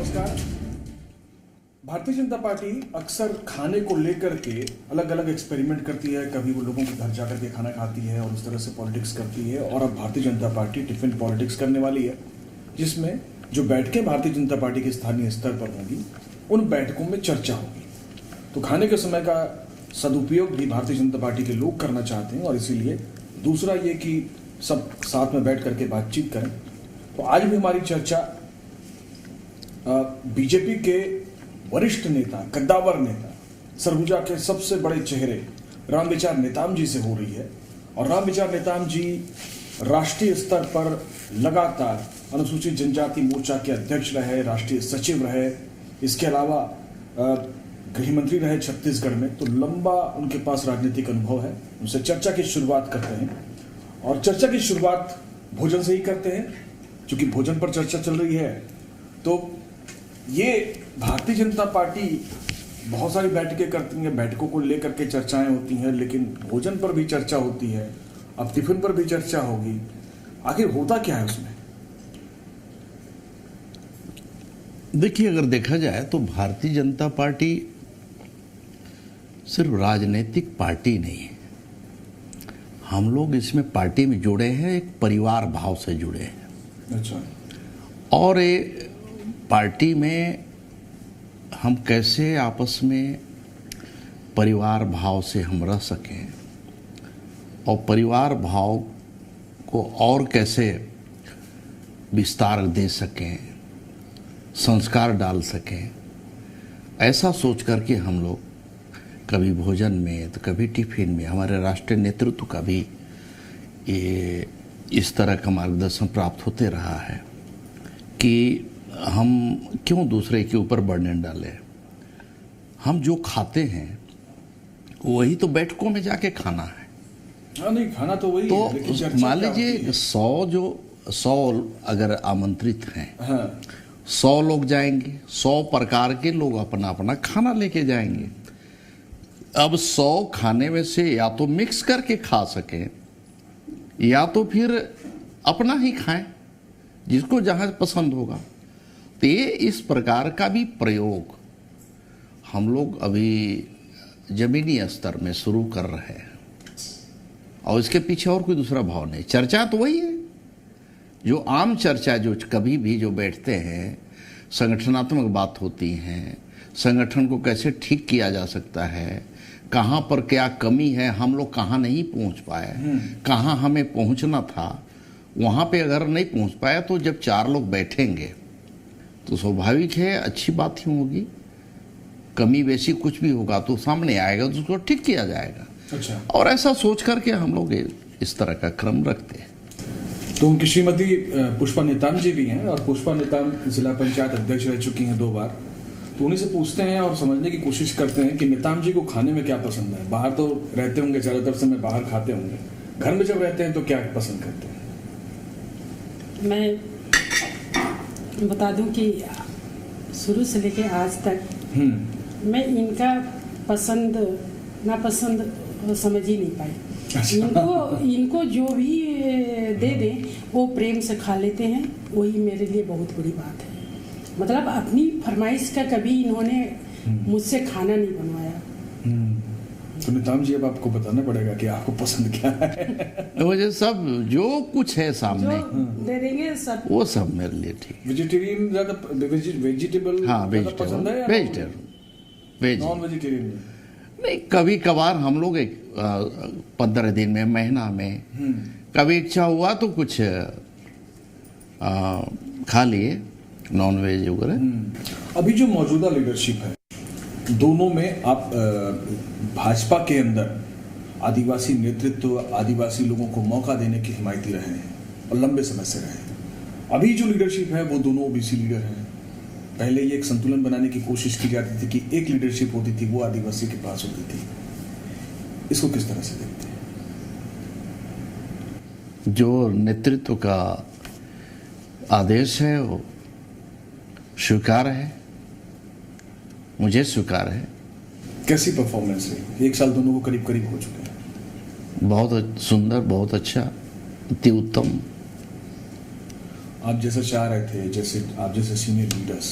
नमस्कार। भारतीय जनता पार्टी अक्सर खाने को लेकर के अलग अलग एक्सपेरिमेंट करती है। कभी वो लोगों के घर जाकर के खाना खाती है और उस तरह से पॉलिटिक्स करती है। और अब Bharatiya Janata party tiffin politics करने वाली है, जिसमें जो बैठकें भारतीय जनता पार्टी के स्थानीय स्तर पर होंगी, उन बैठकों में चर्चा होगी। तो खाने के समय का सदुपयोग भी भारतीय जनता पार्टी के लोग करना चाहते हैं और इसीलिए दूसरा ये कि सब साथ में बैठ करके बातचीत करें। तो आज भी हमारी चर्चा बीजेपी के वरिष्ठ नेता, कद्दावर नेता, सरगुजा के सबसे बड़े चेहरे रामविचार नेताम जी से हो रही है। और रामविचार नेताम जी राष्ट्रीय स्तर पर लगातार अनुसूचित जनजाति मोर्चा के अध्यक्ष रहे, राष्ट्रीय सचिव रहे, इसके अलावा गृह मंत्री रहे छत्तीसगढ़ में। तो लंबा उनके पास राजनीतिक अनुभव है। उनसे चर्चा की शुरुआत करते हैं और चर्चा की शुरुआत भोजन से ही करते हैं, क्योंकि भोजन पर चर्चा चल रही है। तो ये भारतीय जनता पार्टी बहुत सारी बैठकें करती है, बैठकों को लेकर के चर्चाएं होती हैं, लेकिन भोजन पर भी चर्चा होती है, अब टिफिन पर भी चर्चा होगी। आखिर होता क्या है उसमें? देखिए, अगर देखा जाए तो भारतीय जनता पार्टी सिर्फ राजनीतिक पार्टी नहीं है। हम लोग इसमें पार्टी में जुड़े हैं, एक परिवार भाव से जुड़े हैं। अच्छा। और ये पार्टी में हम कैसे आपस में परिवार भाव से हम रह सकें और परिवार भाव को और कैसे विस्तार दे सकें, संस्कार डाल सकें, ऐसा सोच करके हम लोग कभी भोजन में तो कभी टिफिन में, हमारे राष्ट्रीय नेतृत्व का भी ये इस तरह का मार्गदर्शन प्राप्त होते रहा है कि हम क्यों दूसरे के ऊपर बर्डन डालें। हम जो खाते हैं वही तो बैठकों में जाके खाना है। हाँ, नहीं खाना तो वही तो है, मान लीजिए 100 अगर आमंत्रित हैं, हाँ। 100 लोग जाएंगे, 100 प्रकार के लोग अपना अपना खाना लेके जाएंगे। अब 100 खाने में से या तो मिक्स करके खा सकें या तो फिर अपना ही खाएं, जिसको जहां पसंद होगा। तो ये इस प्रकार का भी प्रयोग हम लोग अभी जमीनी स्तर में शुरू कर रहे हैं और इसके पीछे और कोई दूसरा भाव नहीं। चर्चा तो वही है जो आम चर्चा, जो कभी भी जो बैठते हैं, संगठनात्मक बात होती हैं, संगठन को कैसे ठीक किया जा सकता है, कहाँ पर क्या कमी है, हम लोग कहाँ नहीं पहुँच पाए, कहाँ हमें पहुँचना था, वहाँ पे अगर नहीं पहुँच पाया तो जब 4 लोग बैठेंगे तो स्वाभाविक है अच्छी बात ही होगी। कमी बेसी कुछ भी होगा तो सामने आएगा, तो उसको ठीक किया जाएगा। अच्छा। और ऐसा सोच करके हम लोग इस तरह का क्रम रखते हैं। तो उनकी श्रीमती पुष्पा नेताम जी भी हैं और पुष्पा नेताम जिला पंचायत अध्यक्ष रह चुकी हैं 2 बार। तो उन्हीं से पूछते हैं और समझने की कोशिश करते हैं कि नेताम जी को खाने में क्या पसंद है। बाहर तो रहते होंगे, ज़्यादातर समय बाहर खाते होंगे, घर में जब रहते हैं तो क्या पसंद करते हैं? मैं बता दूं कि शुरू से लेके आज तक मैं इनका पसंद नापसंद समझ ही नहीं पाई। इनको जो भी दे दें वो प्रेम से खा लेते हैं, वही मेरे लिए बहुत बड़ी बात है। मतलब अपनी फरमाइश का कभी इन्होंने मुझसे खाना नहीं बनवाया। तो नेताम जी, अब आपको बताना पड़ेगा कि आपको पसंद क्या है। मुझे सब जो कुछ है सामने दे देंगे सब, वो सब मेरे लिए ठीक। वेजिटेरियन ज़्यादा, वेजिटेबल? हाँ, पसंद है, वेजिटेरियन। नॉन वेजिटेरियन नहीं, कभी कभार हम लोग 15 दिन में, महीना में कभी इच्छा हुआ तो कुछ खा लिए नॉन वेज वगैरह। अभी जो मौजूदा लीडरशिप है, दोनों में आप भाजपा के अंदर आदिवासी नेतृत्व, आदिवासी लोगों को मौका देने की हिमायती रहे हैं और लंबे समय से रहे हैं। अभी जो लीडरशिप है वो दोनों ओबीसी लीडर हैं। पहले ये एक संतुलन बनाने की कोशिश की जाती थी कि एक लीडरशिप होती थी, वो आदिवासी के पास होती थी। इसको किस तरह से देखते हैं? जो नेतृत्व का आदेश है वो स्वीकार है, मुझे स्वीकार है। कैसी परफॉर्मेंस है? 1 साल दोनों को करीब करीब हो चुके हैं। बहुत सुंदर, बहुत अच्छा, अति उत्तम। आप जैसा चाह रहे थे, जैसे आप जैसे सीनियर लीडर्स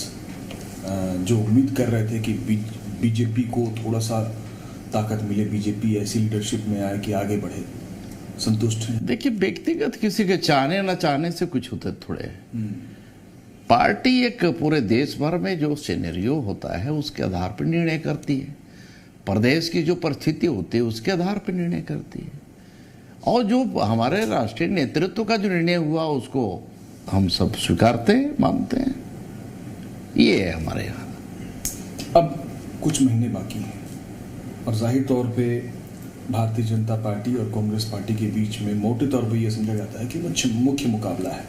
जो उम्मीद कर रहे थे कि बीजेपी को थोड़ा सा ताकत मिले, बीजेपी ऐसी लीडरशिप में आए कि आगे बढ़े, संतुष्ट हैं? देखिए, व्यक्तिगत किसी के चाहने न चाहने से कुछ होते थोड़े। पार्टी एक पूरे देश भर में जो सिनेरियो होता है उसके आधार पर निर्णय करती है, प्रदेश की जो परिस्थिति होती है उसके आधार पर निर्णय करती है, और जो हमारे राष्ट्रीय नेतृत्व का जो निर्णय हुआ उसको हम सब स्वीकारते हैं, मानते हैं। ये है हमारे यहाँ। अब कुछ महीने बाकी हैं और जाहिर तौर पे भारतीय जनता पार्टी और कांग्रेस पार्टी के बीच में मोटे तौर पे ये समझा जाता है कि मुख्य मुकाबला है,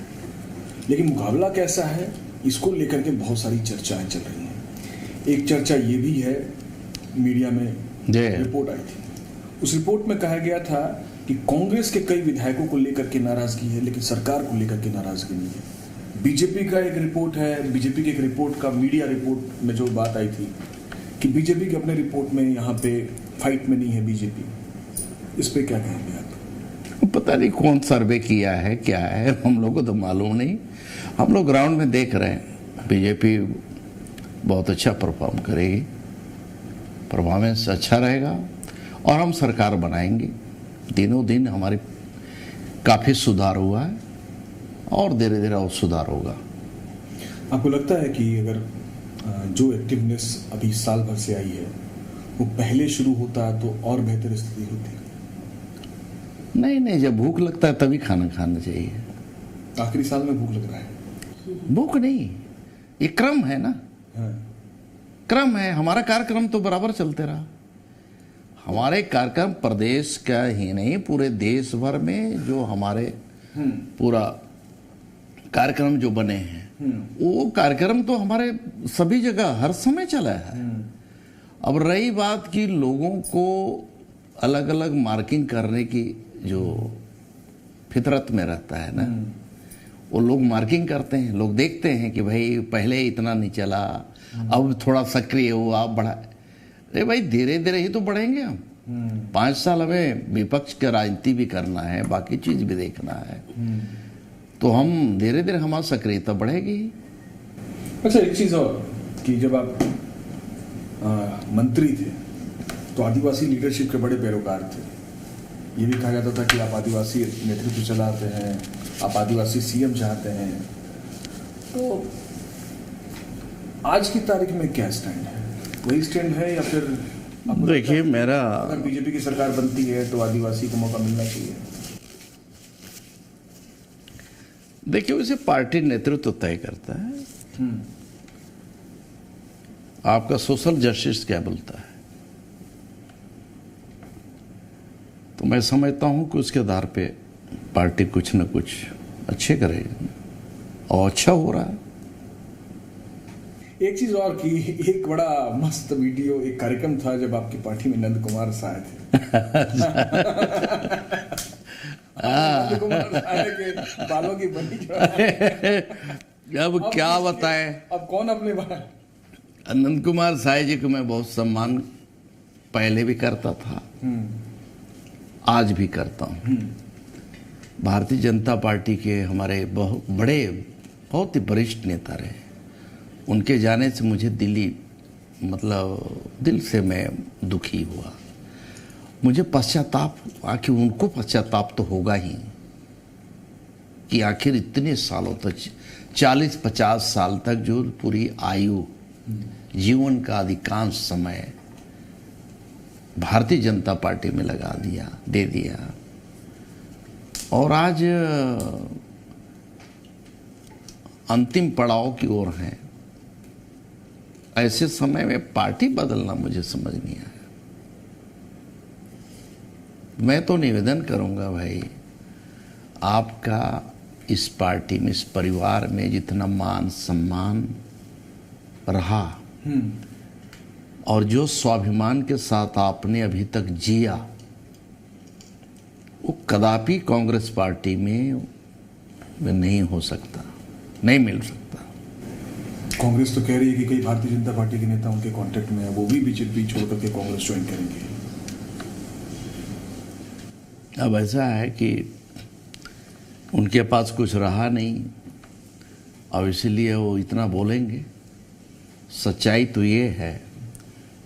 लेकिन मुकाबला कैसा है इसको लेकर के बहुत सारी चर्चाएं चल रही हैं। एक चर्चा ये भी है, मीडिया में रिपोर्ट आई थी, उस रिपोर्ट में कहा गया था कि कांग्रेस के कई विधायकों को लेकर के नाराजगी है लेकिन सरकार को लेकर के नाराजगी नहीं है। बीजेपी का एक रिपोर्ट है, बीजेपी के एक रिपोर्ट का मीडिया रिपोर्ट में जो बात आई थी कि बीजेपी के अपने रिपोर्ट में यहाँ पे फाइट में नहीं है बीजेपी, इस पे क्या कहेंगे आप? पता नहीं कौन सर्वे किया है, क्या है, हम लोग को तो मालूम नहीं। हम लोग ग्राउंड में देख रहे हैं बीजेपी बहुत अच्छा परफॉर्म करेगी, परफॉर्मेंस अच्छा रहेगा और हम सरकार बनाएंगे। दिनों दिन हमारी काफ़ी सुधार हुआ है और धीरे धीरे और सुधार होगा। आपको लगता है कि अगर जो एक्टिवनेस अभी साल भर से आई है वो पहले शुरू होता तो और बेहतर स्थिति होती? नहीं, जब भूख लगता है तभी खाना खाना चाहिए। आखिरी साल में भूख लग रहा है? भूख नहीं, ये क्रम है ना। हाँ। क्रम है, हमारा कार्यक्रम तो बराबर चलते रहा। हमारे कार्यक्रम प्रदेश का ही नहीं पूरे देश भर में जो हमारे पूरा कार्यक्रम जो बने हैं वो कार्यक्रम तो हमारे सभी जगह हर समय चला है। अब रही बात कि लोगों को अलग अलग मार्किंग करने की जो फितरत में रहता है ना, वो लोग मार्किंग करते हैं, लोग देखते हैं कि भाई पहले इतना नहीं चला, अब थोड़ा सक्रिय हुआ, बढ़ा। अरे भाई धीरे धीरे ही तो बढ़ेंगे हम। 5 साल हमें विपक्ष की राजनीति भी करना है, बाकी चीज भी देखना है, तो हम धीरे धीरे हमारी सक्रियता बढ़ेगी। अच्छा, एक चीज और कि जब आप मंत्री थे तो आदिवासी लीडरशिप के बड़े पैरोकार थे। ये भी कहा जाता था कि आप आदिवासी नेतृत्व चलाते हैं, आप आदिवासी सीएम चाहते हैं। तो आज की तारीख में क्या स्टैंड है? वही स्टैंड है या फिर देखिए मेरा, अगर बीजेपी की सरकार बनती है तो आदिवासी को मौका मिलना चाहिए? देखिए उसे पार्टी नेतृत्व तय करता है। आपका सोशल जस्टिस क्या बोलता है, तो मैं समझता हूं कि उसके आधार पे पार्टी कुछ न कुछ अच्छे करेगी और अच्छा हो रहा है। एक चीज और कि एक बड़ा मस्त वीडियो, एक कार्यक्रम था जब आपकी पार्टी में नंद कुमार साय थे। नंद कुमार साय के बालों की बनी अब क्या बताएं, अब कौन अपने बाल? नंद कुमार साय जी को मैं बहुत सम्मान पहले भी करता था, आज भी करता हूं। भारतीय जनता पार्टी के हमारे बहुत ही वरिष्ठ नेता रहे। उनके जाने से मुझे दिल से मैं दुखी हुआ। मुझे पश्चाताप, आखिर उनको पश्चाताप तो होगा ही कि आखिर इतने सालों तक 40-50 साल तक जो पूरी आयु, जीवन का अधिकांश समय भारतीय जनता पार्टी में दे दिया, और आज अंतिम पड़ाव की ओर हैं। ऐसे समय में पार्टी बदलना मुझे समझ नहीं आया। मैं तो निवेदन करूंगा भाई, आपका इस पार्टी में, इस परिवार में जितना मान सम्मान रहा और जो स्वाभिमान के साथ आपने अभी तक जिया, वो कदापि कांग्रेस पार्टी में नहीं हो सकता, नहीं मिल सकता। कांग्रेस तो कह रही है कि कई भारतीय जनता पार्टी के नेता उनके कांटेक्ट में है, वो भी बीजेपी छोड़ करके कांग्रेस ज्वाइन करेंगे। अब ऐसा है कि उनके पास कुछ रहा नहीं और इसीलिए वो इतना बोलेंगे। सच्चाई तो ये है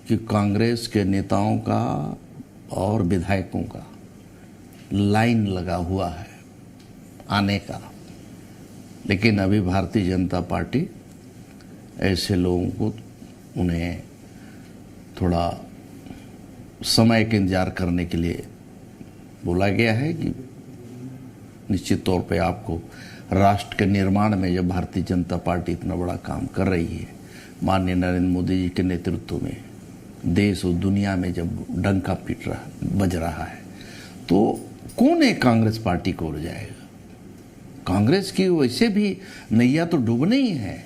कि कांग्रेस के नेताओं का और विधायकों का लाइन लगा हुआ है आने का, लेकिन अभी भारतीय जनता पार्टी ऐसे लोगों को उन्हें थोड़ा समय का इंतजार करने के लिए बोला गया है कि निश्चित तौर पे आपको राष्ट्र के निर्माण में जब भारतीय जनता पार्टी इतना बड़ा काम कर रही है, माननीय नरेंद्र मोदी जी के नेतृत्व में देश और दुनिया में जब डंका बज रहा है, तो कौन एक कांग्रेस पार्टी को उड़ जाएगा? कांग्रेस की वैसे भी नैया तो डूबनी ही है।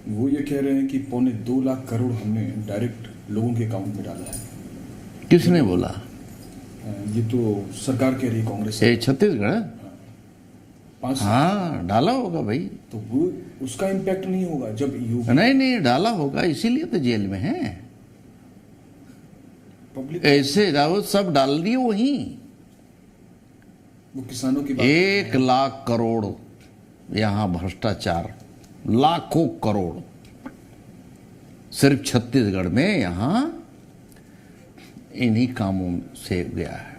वो ये कह रहे हैं कि 2.25 लाख करोड़ हमने डायरेक्ट लोगों के अकाउंट में डाला है। किसने बोला? ये तो सरकार कह रही है, कांग्रेस। छत्तीसगढ़? 5 हाँ, डाला होगा भाई। तो वो उसका इम्पैक्ट नहीं होगा जब यूपी नहीं डाला होगा, इसीलिए तो जेल में है। पब्लिक ऐसे रावत सब डाल दिए वहीं। वो किसानों की बात 1 लाख करोड़ यहां भ्रष्टाचार, लाखों करोड़ सिर्फ छत्तीसगढ़ में यहां इन्हीं कामों से गया है।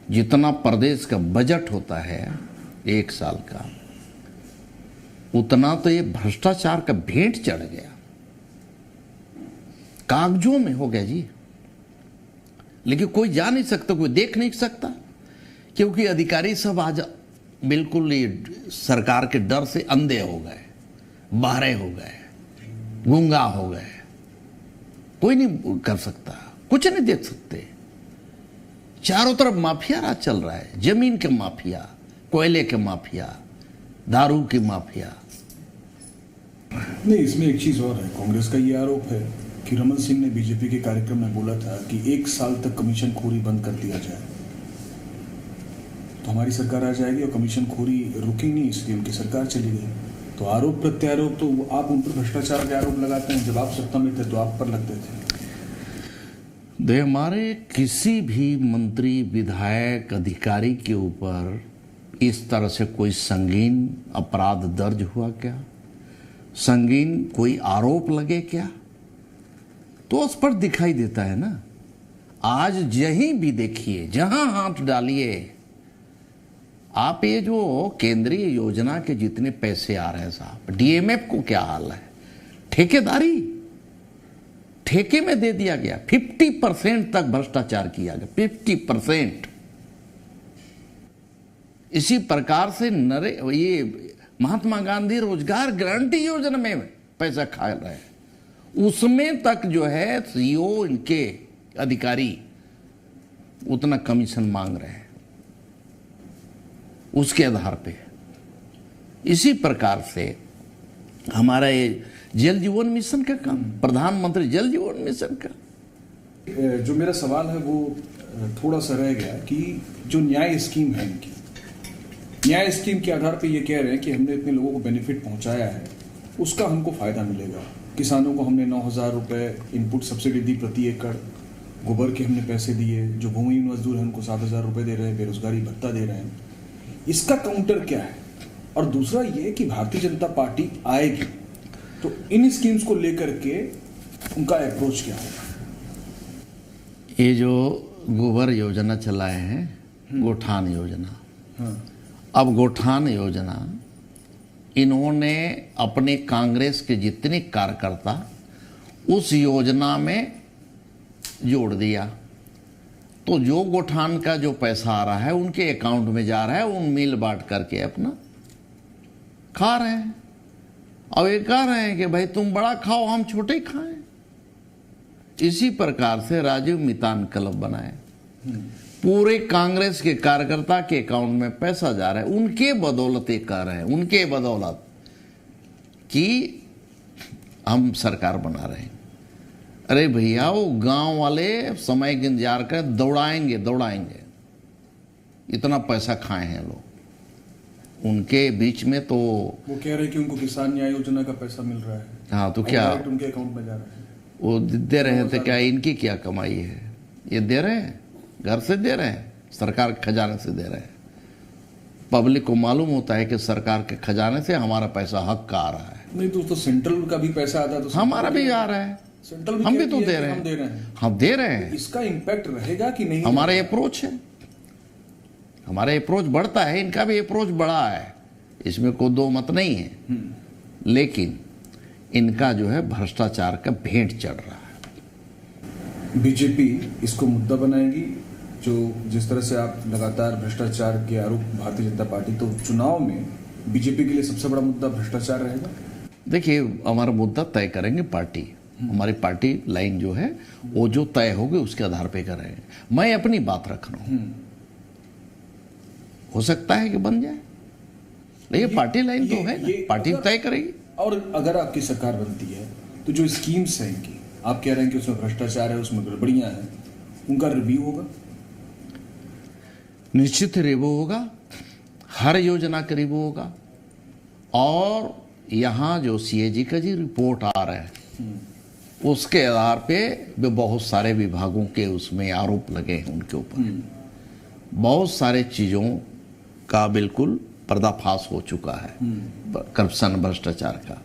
जितना प्रदेश का बजट होता है 1 साल का, उतना तो ये भ्रष्टाचार का भेंट चढ़ गया, कागजों में हो गया जी। लेकिन कोई जा नहीं सकता, कोई देख नहीं सकता, क्योंकि अधिकारी सब आज बिल्कुल ही सरकार के डर से अंधे हो गए, बहरे हो गए, गूंगा हो गए। कोई नहीं कर सकता, कुछ नहीं देख सकते। चारों तरफ माफिया राज चल रहा है, जमीन के माफिया, कोयले के माफिया, दारू की माफिया। नहीं, इसमें एक चीज और है। कांग्रेस का ये आरोप है कि रमन सिंह ने बीजेपी के कार्यक्रम में बोला था कि 1 साल तक कमीशन खोरी बंद कर दिया जाए, तो हमारी सरकार आ जाएगी और कमीशन खोरी रुकी नहीं, इसलिए उनकी सरकार चली गई। तो आरोप प्रत्यारोप तो आप उन पर भ्रष्टाचार के आरोप लगाते हैं, जब आप सत्ता में थे तो आप पर लगते थे। हमारे किसी भी मंत्री, विधायक, अधिकारी के ऊपर इस तरह से कोई संगीन अपराध दर्ज हुआ क्या? संगीन कोई आरोप लगे क्या? तो उस पर दिखाई देता है ना। आज यहीं भी देखिए, जहां हाथ डालिए आप, ये जो केंद्रीय योजना के जितने पैसे आ रहे हैं साहब, डीएमएफ को क्या हाल है? ठेकेदारी, ठेके में दे दिया गया। 50% तक भ्रष्टाचार किया गया, 50%। इसी प्रकार से ये महात्मा गांधी रोजगार गारंटी योजना में पैसा खा रहे हैं, उसमें तक जो है सीईओ, इनके अधिकारी उतना कमीशन मांग रहे हैं उसके आधार पे। इसी प्रकार से हमारा ये जल जीवन मिशन का काम, प्रधानमंत्री जल जीवन मिशन का, जो मेरा सवाल है वो थोड़ा सा रह गया कि जो न्याय स्कीम है इनकी, न्याय स्कीम के आधार पे ये कह रहे हैं कि हमने इतने लोगों को बेनिफिट पहुंचाया है, उसका हमको फायदा मिलेगा। किसानों को हमने 9,000 रुपए इनपुट सब्सिडी दी प्रति एकड़, गोबर के हमने पैसे दिए, जो भूमि मजदूर हैं उनको 7,000 रुपए दे रहे हैं, बेरोजगारी भत्ता दे रहे हैं। इसका काउंटर क्या है? और दूसरा ये कि भारतीय जनता पार्टी आएगी तो इन स्कीम्स को लेकर के उनका अप्रोच क्या होगा? ये जो गोबर योजना चलाए हैं, गोठान योजना, हाँ। अब गोठान योजना इन्होंने अपने कांग्रेस के जितने कार्यकर्ता उस योजना में जोड़ दिया, तो जो गोठान का जो पैसा आ रहा है उनके अकाउंट में जा रहा है, उन मिल बांट करके अपना खा रहे हैं। और ये कह रहे हैं कि भाई तुम बड़ा खाओ, हम छोटे खाएं। इसी प्रकार से राजीव मितान क्लब बनाए, पूरे कांग्रेस के कार्यकर्ता के अकाउंट में पैसा जा रहा है, उनके बदौलत ये कह रहे हैं, उनके बदौलत कि हम सरकार बना रहे हैं। अरे भैया, वो गांव वाले समय के इंतजार कर दौड़ाएंगे, इतना पैसा खाए हैं लोग। उनके बीच में तो वो कह रहे हैं कि उनको किसान न्याय योजना का पैसा मिल रहा है। हाँ, तो क्या उनके अकाउंट में जा रहा है? वो दे रहे थे क्या? इनकी क्या कमाई है? ये दे रहे हैं, घर से दे रहे हैं, सरकार के खजाने से दे रहे हैं। पब्लिक को मालूम होता है कि सरकार के खजाने से हमारा पैसा हक का आ रहा है। नहीं तो सेंट्रल का भी पैसा आता है तो हमारा भी आ रहा है, सेंट्रल हम भी कहती तो है दे कि रहे हम दे रहे हैं, हैं। हम दे रहे हैं। इसका इम्पैक्ट रहेगा कि नहीं? हमारा अप्रोच है, हमारा अप्रोच बढ़ता है, इनका भी अप्रोच बढ़ा है, इसमें कोई दो मत नहीं है। लेकिन इनका जो है भ्रष्टाचार का भेंट चढ़ रहा है। बीजेपी इसको मुद्दा बनाएगी, जो जिस तरह से आप लगातार भ्रष्टाचार के आरोप भारतीय जनता पार्टी, तो चुनाव में बीजेपी के लिए सबसे बड़ा मुद्दा भ्रष्टाचार रहेगा। देखिए, हमारा मुद्दा तय करेंगे पार्टी, हमारी पार्टी लाइन जो है वो जो तय होगी उसके आधार पे करेंगे। मैं अपनी बात रख रहा हूं, हो सकता है कि बन जाए, लेकिन पार्टी लाइन तो है ना, पार्टी तय करेगी। और अगर आपकी सरकार बनती है तो जो स्कीम्स हैं इनकी, आप कह रहे हैं कि उसमें भ्रष्टाचार है, उसमें गड़बड़ियां हैं, उनका रिव्यू होगा? निश्चित रिव्यू होगा, हर योजना का रिव्यू होगा। और यहाँ जो सीएजी का जी रिपोर्ट आ रहा है उसके आधार पे भी बहुत सारे विभागों के उसमें आरोप लगे हैं उनके ऊपर, बहुत सारे चीज़ों का बिल्कुल पर्दाफाश हो चुका है, करप्शन भ्रष्टाचार का।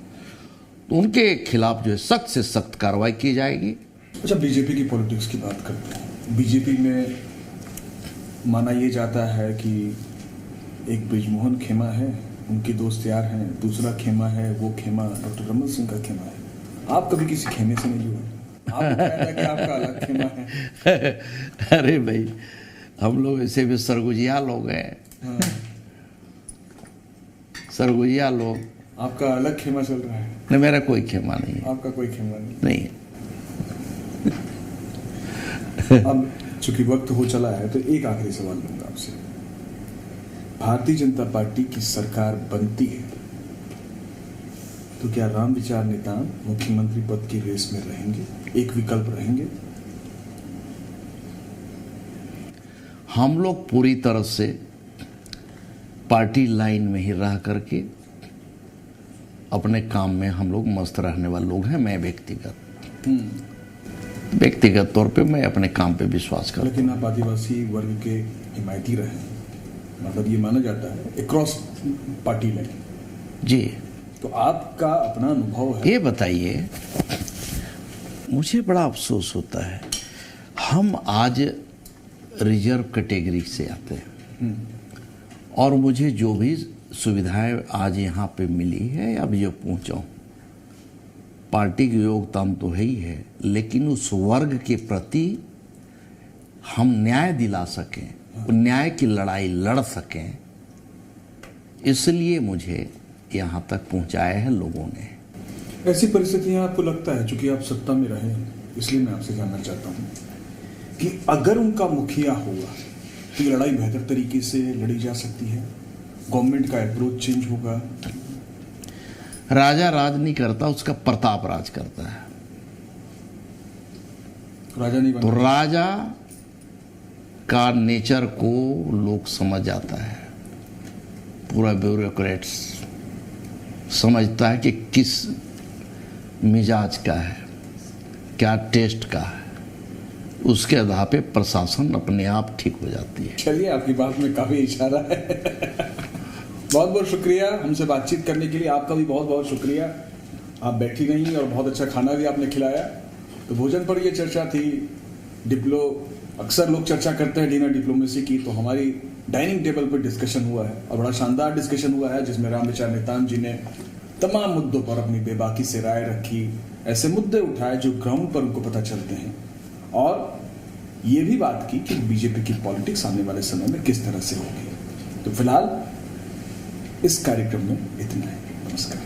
तो उनके खिलाफ जो है सख्त से सख्त कार्रवाई की जाएगी। अच्छा, बीजेपी की पॉलिटिक्स की बात करते हैं। बीजेपी में माना ये जाता है कि एक ब्रिजमोहन खेमा है, उनके दोस्त यार हैं, दूसरा खेमा है, वो खेमा डॉक्टर रमन सिंह का खेमा है। आप कभी किसी खेमे से नहीं जुड़े? आपको कहता है कि आपका अलग खेमा है। अरे भाई, हम लोग ऐसे भी सरगुजिया लोग हैं। हाँ। सरगुजिया लोग। आपका अलग खेमा चल रहा है? नहीं, मेरा कोई खेमा नहीं है। आपका कोई खेमा नहीं। अब चूंकि वक्त हो चला है तो एक आखिरी सवाल लूंगा आपसे। भारतीय जनता पार्टी की सरकार बनती है तो क्या राम विचार नेताम मुख्यमंत्री पद की रेस में रहेंगे, एक विकल्प रहेंगे? हम लोग पूरी तरह से पार्टी लाइन में ही रह करके अपने काम में हम लोग मस्त रहने वाले लोग हैं। मैं व्यक्तिगत तौर पे मैं अपने काम पे विश्वास करता हूं। लेकिन आप आदिवासी वर्ग के हिमायती रहे, मतलब ये माना जाता है अक्रॉस पार्टी लाइन। जी, तो आपका अपना अनुभव है। ये बताइए, मुझे बड़ा अफसोस होता है, हम आज रिजर्व कैटेगरी से आते हैं और मुझे जो भी सुविधाएं आज यहाँ पे मिली है, अब जो पहुँचा हूँ, पार्टी की योगदान तो है ही है, लेकिन उस वर्ग के प्रति हम न्याय दिला सकें, न्याय की लड़ाई लड़ सकें, इसलिए मुझे यहाँ तक पहुँचाया है लोगों ने। ऐसी परिस्थितियां आपको लगता है, चूंकि आप सत्ता में रहे हैं, इसलिए मैं आपसे जानना चाहता हूँ कि अगर उनका मुखिया होगा तो ये लड़ाई बेहतर तरीके से लड़ी जा सकती है, गवर्नमेंट का अप्रोच चेंज होगा? राजा राज नहीं करता, उसका प्रताप राज करता है। राजा नहीं तो बनता। राजा का नेचर को लोग समझ जाता है, पूरा ब्यूरोक्रेट्स समझता है कि किस मिजाज का है, क्या टेस्ट का है, उसके आधार पे प्रशासन अपने आप ठीक हो जाती है। चलिए, आपकी बात में काफी इशारा है। बहुत बहुत शुक्रिया हमसे बातचीत करने के लिए। आपका भी बहुत बहुत शुक्रिया, आप बैठी रहीं और बहुत अच्छा खाना भी आपने खिलाया। तो भोजन पर ये चर्चा थी। अक्सर लोग चर्चा करते हैं डिनर डिप्लोमेसी की, तो हमारी डाइनिंग टेबल पर डिस्कशन हुआ है और बड़ा शानदार डिस्कशन हुआ है, जिसमें राम विचार नेताम जी ने तमाम मुद्दों पर अपनी बेबाकी से राय रखी, ऐसे मुद्दे उठाए जो ग्राउंड पर उनको पता चलते हैं, और ये भी बात की कि बीजेपी की पॉलिटिक्स आने वाले समय में किस तरह से होगी। तो फिलहाल इस कार्यक्रम में इतना है। नमस्कार।